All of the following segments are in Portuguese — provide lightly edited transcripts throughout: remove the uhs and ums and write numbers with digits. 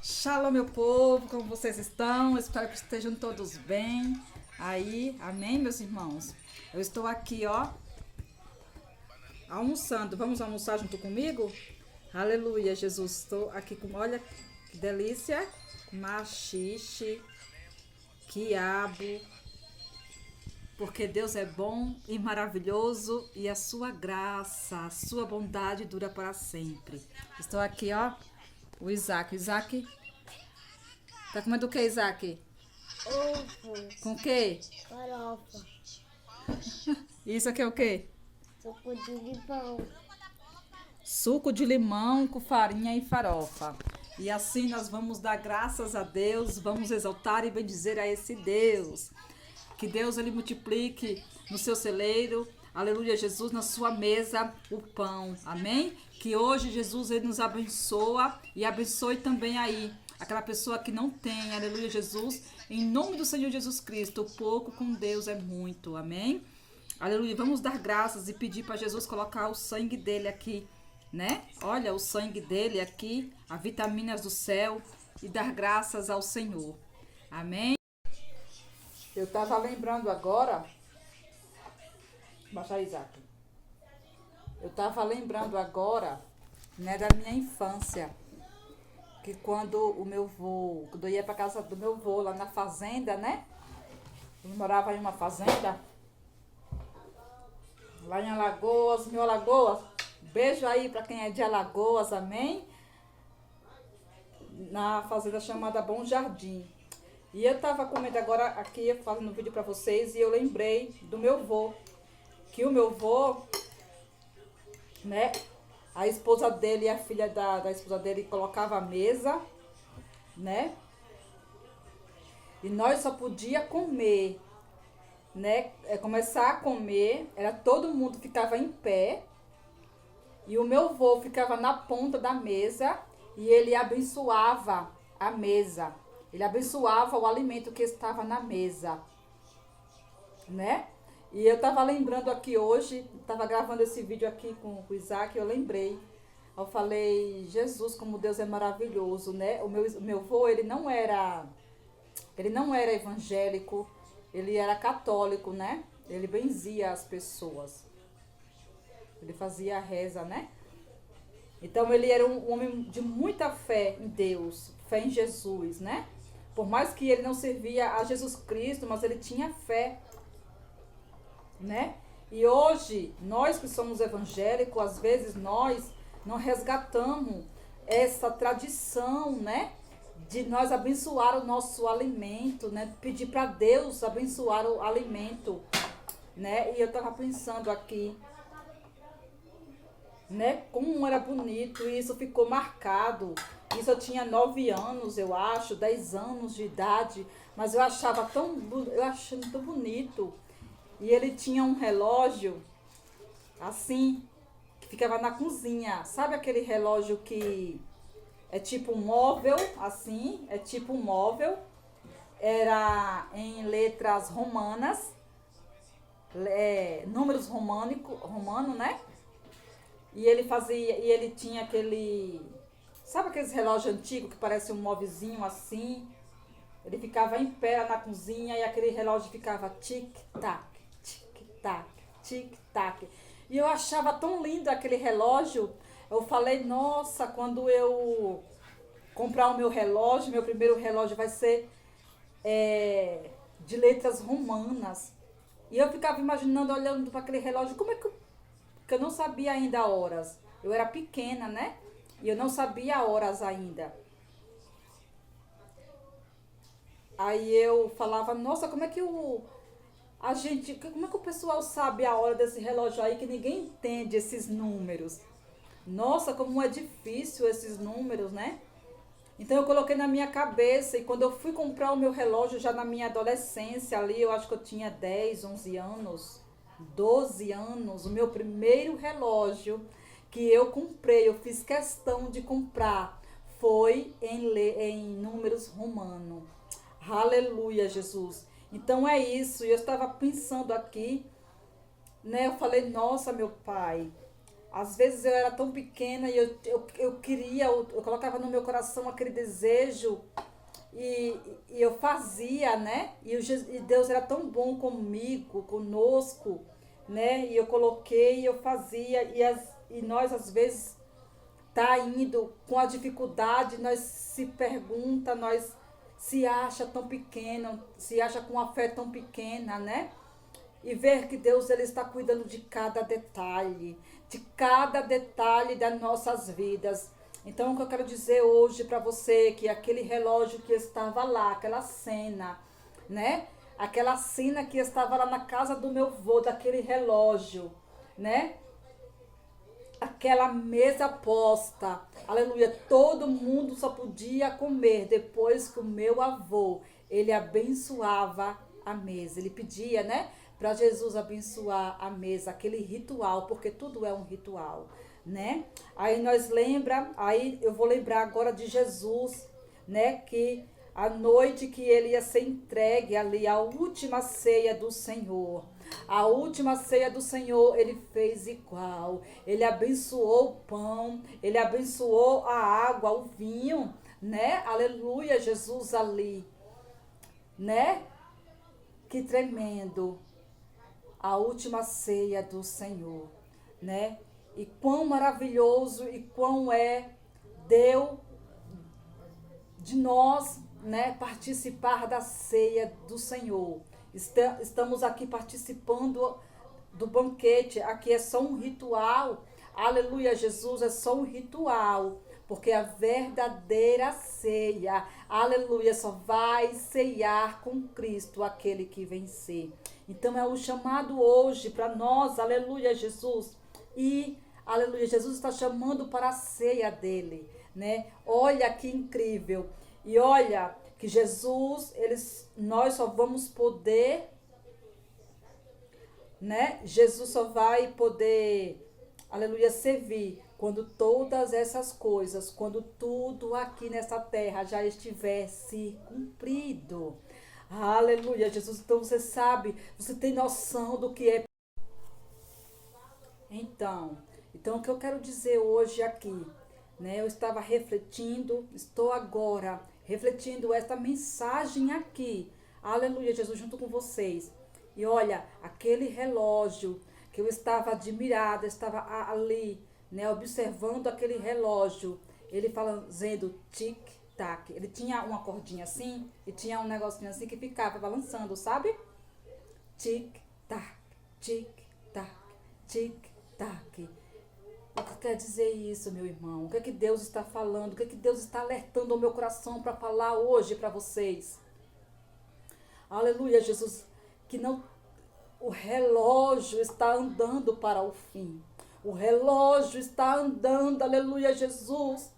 Shalom, meu povo, como vocês estão? Espero que estejam todos bem. Aí, amém, meus irmãos? Eu estou aqui, ó, almoçando. Vamos almoçar junto comigo? Aleluia, Jesus. Estou aqui com, olha, que delícia. Maxixe, quiabo, porque Deus é bom e maravilhoso e a sua graça, a sua bondade dura para sempre. Estou aqui, ó, o Isaac. Isaac, tá comendo o que, Isaac? Ovo, Com o quê? farofa, Isso aqui é o quê? suco de limão. Suco de limão com farinha e farofa. E assim nós vamos dar graças a Deus, vamos exaltar e bendizer a esse Deus. Que Deus ele multiplique no seu celeiro, aleluia, Jesus, na sua mesa o pão, amém? Que hoje Jesus ele nos abençoa e abençoe também aí aquela pessoa que não tem, aleluia, Jesus, em nome do Senhor Jesus Cristo. O pouco com Deus é muito, amém? Aleluia, vamos dar graças e pedir para Jesus colocar o sangue dele aqui, né? Olha o sangue dele aqui, as vitaminas do céu e dar graças ao Senhor, amém? Eu estava lembrando agora, baixa Isaac. Eu estava lembrando agora, né, da minha infância, que quando quando eu ia para casa do meu avô lá na fazenda, né? Eu morava em uma fazenda, lá em Alagoas, meu Alagoas. Beijo aí para quem é de Alagoas, amém? Na fazenda chamada Bom Jardim. E eu tava comendo agora aqui, fazendo um vídeo para vocês, e eu lembrei do meu vô. Que o meu vô, né? A esposa dele e a filha da esposa dele colocava a mesa, né? E nós só podia comer, né? Começar a comer, era todo mundo ficava em pé. E o meu vô ficava na ponta da mesa e ele abençoava a mesa. Ele abençoava o alimento que estava na mesa, né? E eu tava lembrando aqui hoje, tava gravando esse vídeo aqui com o Isaac, eu lembrei. Eu falei, Jesus, como Deus é maravilhoso, né? O meu vô, ele não era evangélico, ele era católico, né? Ele benzia as pessoas. Ele fazia a reza, né? Então ele era um homem de muita fé em Deus, fé em Jesus, né? Por mais que ele não servia a Jesus Cristo, mas ele tinha fé, né? E hoje, nós que somos evangélicos, às vezes nós não resgatamos essa tradição, né? De nós abençoar o nosso alimento, né? Pedir para Deus abençoar o alimento, né? E eu estava pensando aqui, né? Como era bonito, e isso ficou marcado. Isso eu tinha 9 anos, eu acho, 10 anos de idade, mas eu achava eu achando tão bonito. E ele tinha um relógio assim, que ficava na cozinha. Sabe aquele relógio que é tipo um móvel, assim, é tipo um móvel, era em letras romanas, números romano, né? E ele tinha aquele, sabe aqueles relógios antigos que parece um móvelzinho assim? Ele ficava em pé na cozinha e aquele relógio ficava tic-tac, tic-tac, tic-tac. E eu achava tão lindo aquele relógio. Eu falei, nossa, quando eu comprar o meu relógio, meu primeiro relógio vai ser de letras romanas. E eu ficava imaginando, olhando para aquele relógio, como é que eu não sabia ainda horas. Eu era pequena, né? E eu não sabia horas ainda. Aí eu falava, nossa, como é que como é que o pessoal sabe a hora desse relógio aí que ninguém entende esses números? Nossa, como é difícil esses números, né? Então eu coloquei na minha cabeça e quando eu fui comprar o meu relógio já na minha adolescência ali, eu acho que eu tinha 10, 11 anos, 12 anos, o meu primeiro relógio que eu comprei, eu fiz questão de comprar, foi em números romanos. Aleluia, Jesus. Então é isso. E eu estava pensando aqui, né? Eu falei, nossa, meu pai, Às vezes eu era tão pequena e eu queria, eu colocava no meu coração aquele desejo e eu fazia, né? E Deus era tão bom comigo, conosco, né? E eu coloquei, eu fazia, e nós às vezes tá indo com a dificuldade, nós se pergunta, nós se acha tão pequeno, se acha com a fé tão pequena, né? E ver que Deus ele está cuidando de cada detalhe das nossas vidas. Então, o que eu quero dizer hoje para você que aquele relógio que estava lá, aquela cena, né? Aquela cena que estava lá na casa do meu avô, daquele relógio, né? Aquela mesa posta, aleluia, todo mundo só podia comer depois que o meu avô, ele abençoava a mesa, ele pedia, né, para Jesus abençoar a mesa, aquele ritual, porque tudo é um ritual, né? Aí nós lembra, aí eu vou lembrar agora de Jesus, né, que a noite que ele ia ser entregue ali, a última ceia do Senhor. A última ceia do Senhor, ele fez igual. Ele abençoou o pão, ele abençoou a água, o vinho, né? Aleluia, Jesus ali, né? Que tremendo. A última ceia do Senhor, né? E quão maravilhoso e quão deu de nós, né, participar da ceia do Senhor. Estamos aqui participando do banquete. Aqui é só um ritual. Aleluia, Jesus, é só um ritual. Porque a verdadeira ceia, aleluia, só vai ceiar com Cristo aquele que vencer. Então é o chamado hoje para nós, aleluia, Jesus. E, aleluia, Jesus está chamando para a ceia dele, né? Olha que incrível. E olha que Jesus, nós só vamos poder, né? Jesus só vai poder, aleluia, servir quando todas essas coisas, quando tudo aqui nessa terra já estivesse cumprido. Aleluia, Jesus. Então você sabe, você tem noção do que é. Então o que eu quero dizer hoje aqui, né? Eu estava refletindo, estou agora refletindo esta mensagem aqui. Aleluia, Jesus, junto com vocês. E olha, aquele relógio que eu estava admirada, estava ali, né, observando aquele relógio, ele fazendo tic-tac. Ele tinha uma cordinha assim e tinha um negocinho assim que ficava balançando, sabe? Tic-tac, tic-tac, tic-tac. O que quer dizer isso, meu irmão? O que é que Deus está falando? O que é que Deus está alertando ao meu coração para falar hoje para vocês? Aleluia, Jesus. Que não, o relógio está andando para o fim. O relógio está andando, aleluia, Jesus,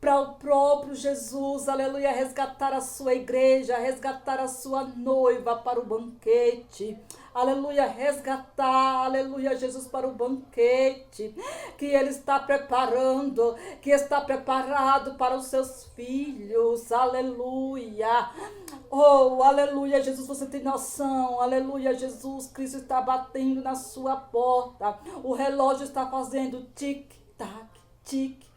para o próprio Jesus, aleluia, resgatar a sua igreja, resgatar a sua noiva para o banquete, aleluia, resgatar, aleluia, Jesus, para o banquete que ele está preparando, que está preparado para os seus filhos, aleluia. Oh, aleluia, Jesus, você tem noção, aleluia, Jesus, Cristo está batendo na sua porta, o relógio está fazendo tic-tac, tic-tac,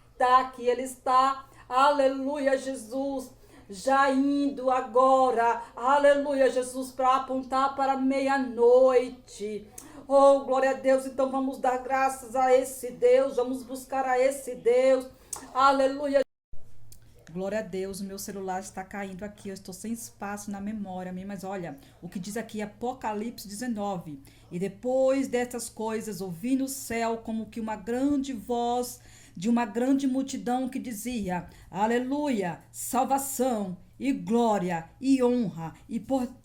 ele está, aleluia, Jesus, já indo agora, aleluia, Jesus, para apontar para meia-noite. Oh, glória a Deus, então vamos dar graças a esse Deus, vamos buscar a esse Deus, aleluia. Glória a Deus, o meu celular está caindo aqui, eu estou sem espaço na memória, mas olha, o que diz aqui Apocalipse 19. E depois destas coisas, ouvi no céu como que uma grande voz de uma grande multidão que dizia, aleluia, salvação e glória e honra e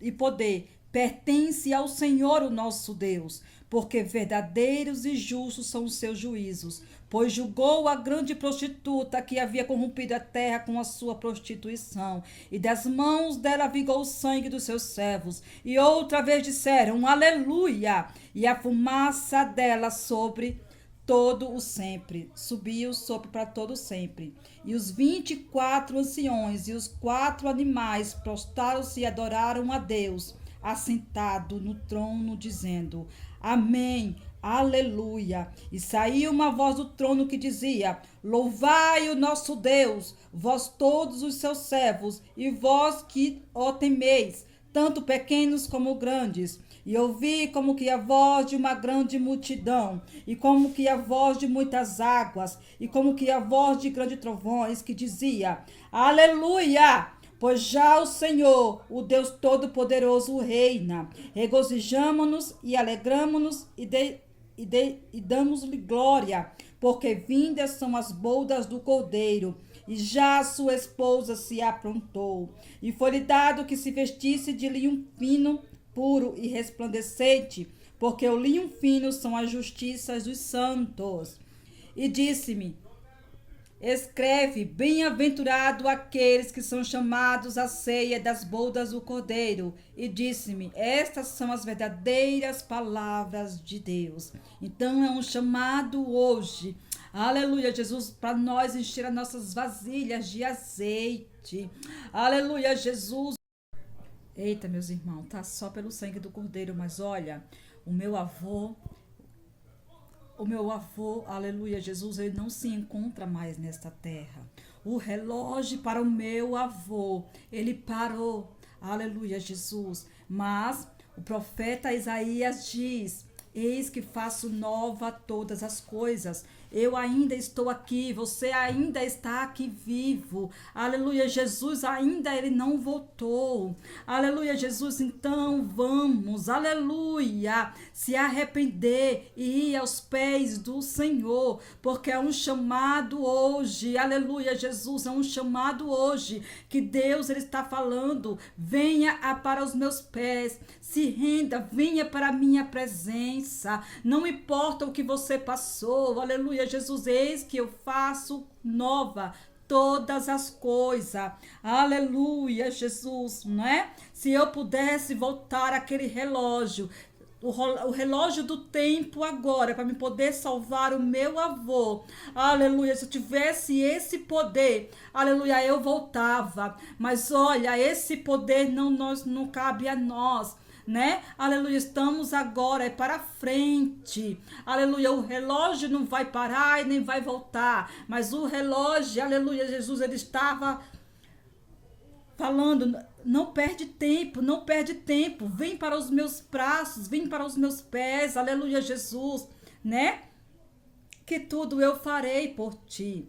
poder pertence ao Senhor o nosso Deus, porque verdadeiros e justos são os seus juízos, pois julgou a grande prostituta que havia corrompido a terra com a sua prostituição, e das mãos dela vingou o sangue dos seus servos. E outra vez disseram, aleluia, e a fumaça dela sobre todo o sempre, subiu sobre para todo o sempre. E os 24 anciões e os 4 animais prostraram-se e adoraram a Deus, assentado no trono, dizendo, amém, Aleluia. E saiu uma voz do trono que dizia: Louvai o nosso Deus, vós todos os seus servos, e vós que o temeis, tanto pequenos como grandes. E ouvi como que a voz de uma grande multidão, e como que a voz de muitas águas, e como que a voz de grandes trovões, que dizia: Aleluia! Pois já o Senhor, o Deus Todo-Poderoso, reina. Regozijamo-nos e alegramo-nos e damos-lhe glória, porque vindas são as bodas do Cordeiro, e já sua esposa se aprontou. E foi-lhe dado que se vestisse de linho fino, puro e resplandecente, porque o linho fino são as justiças dos santos. E disse-me: Escreve, bem-aventurado aqueles que são chamados à ceia das bodas do Cordeiro. E disse-me: estas são as verdadeiras palavras de Deus. Então é um chamado hoje, aleluia, Jesus, para nós encher as nossas vasilhas de azeite. Aleluia, Jesus. Eita, meus irmãos, tá só pelo sangue do Cordeiro, mas olha, o meu avô, aleluia, Jesus, ele não se encontra mais nesta terra. O relógio para o meu avô, ele parou, aleluia, Jesus. Mas o profeta Isaías diz: eis que faço nova todas as coisas. Eu ainda estou aqui, você ainda está aqui vivo. Aleluia, Jesus ainda ele não voltou. Aleluia, Jesus, então vamos, aleluia, se arrepender e ir aos pés do Senhor, porque é um chamado hoje. Aleluia, Jesus, é um chamado hoje que Deus ele está falando: venha para os meus pés, se renda, venha para a minha presença. Não importa o que você passou, aleluia, Jesus, eis que eu faço nova todas as coisas. Aleluia, Jesus, não é? Se eu pudesse voltar aquele relógio, o relógio do tempo agora, para me poder salvar o meu avô, aleluia, se eu tivesse esse poder, aleluia, eu voltava. Mas olha, esse poder não cabe a nós, né? Aleluia, estamos agora para frente. Aleluia, o relógio não vai parar e nem vai voltar, mas o relógio, aleluia, Jesus, ele estava falando: não perde tempo, não perde tempo, vem para os meus braços, vem para os meus pés, aleluia, Jesus, né? Que tudo eu farei por ti.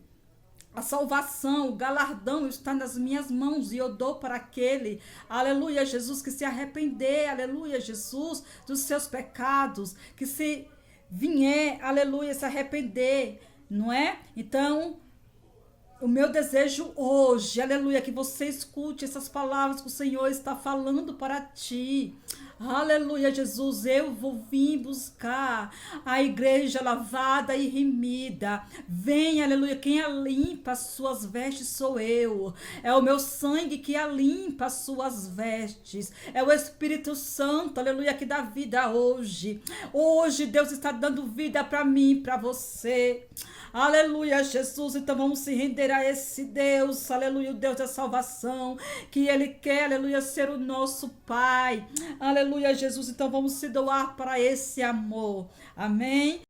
A salvação, o galardão está nas minhas mãos e eu dou para aquele, aleluia, Jesus, que se arrepender, aleluia, Jesus, dos seus pecados, que se vier, aleluia, se arrepender, não é? Então, o meu desejo hoje, aleluia, que você escute essas palavras que o Senhor está falando para ti. Aleluia, Jesus, eu vou vir buscar a igreja lavada e remida. Vem, aleluia, quem limpa as suas vestes sou eu. É o meu sangue que limpa as suas vestes. É o Espírito Santo, aleluia, que dá vida hoje. Hoje Deus está dando vida para mim, para você. Aleluia, Jesus, então vamos se render a esse Deus, aleluia, o Deus da salvação, que Ele quer, aleluia, ser o nosso Pai. Aleluia, Jesus, então vamos se doar para esse amor. Amém?